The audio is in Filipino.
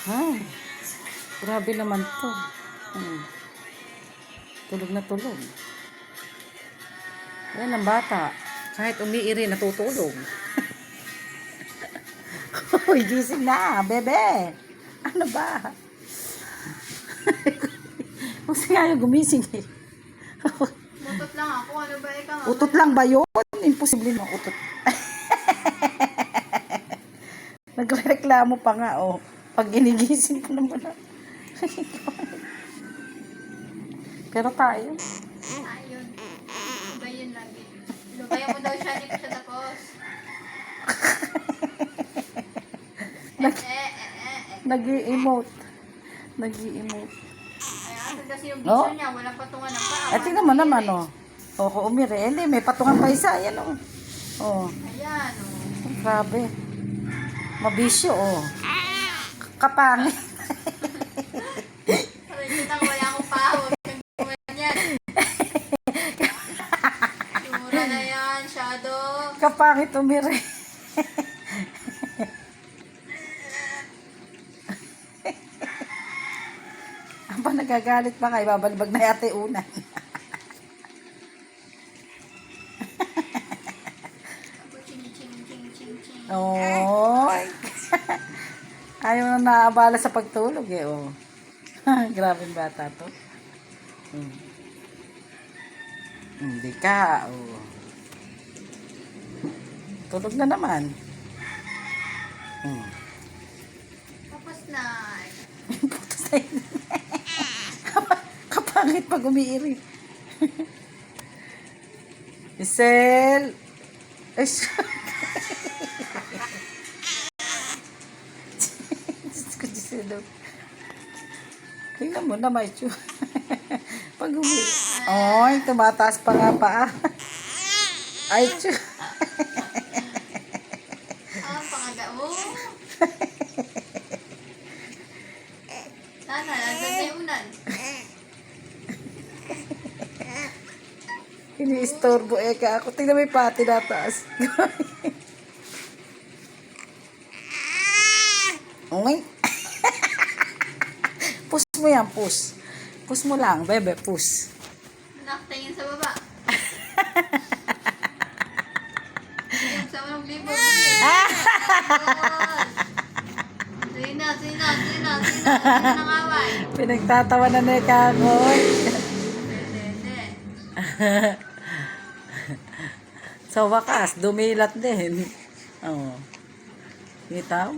Ay, grabe naman to. Tulog na tulog. Yan ang bata. Kahit umiiri, natutulog. Uy, gising na, bebe. Ano ba? Kasi nga yung gumising eh. Utot lang ako. Ano ba ikaw? Utot lang ba yun? Imposible na utot. Nagreklamo pa nga, oh. Pag ginigising ko naman na. Pero tayo. Ayun. Iba yun lagi. Lubayan mo daw siya, hindi pa siya tapos. Nag-i-emote. Nag-i-emote. Ay, asan kasi yung video niya? Walang patungan ng paa. Tingnan mo naman, oh. Oh, umiri. Hindi, may patungan pa isa. Ayan, oh. Oh. Ayan, oh. Grabe. Mabisyo, oh. Kapangit. Aray, kita ko wala akong paa. Huwag kang gumawa yan. Tumura na yan, shadow. Kapangit umiri. Ang pa nagagalit pa kayo, babalbag na yate unan. Oy. Ayaw na naabala sa pagtulog eh, oh. Grabe bata to. Hindi ka, oh. Tulog na naman. Tapos na. Putos na yun. Kapangit pag umiiri. Isel! Ay, tingnan mo na, Maichu. Pag oy, tumataas pa nga pa. Ay, chu. Ang pangaga mo. Sana, nandun na yung unan. Ini-istorbo ka ako. Tingnan mo yung pati na taas. Oy. Push mo yan, push. Push mo lang, bebe, push. Nakatingin sa baba. Yung sa manong libo. Sina. Sina nangaway. Pinagtatawa na na ako. Hindi. Sa wakas, dumilat din. Oh. Kita mo.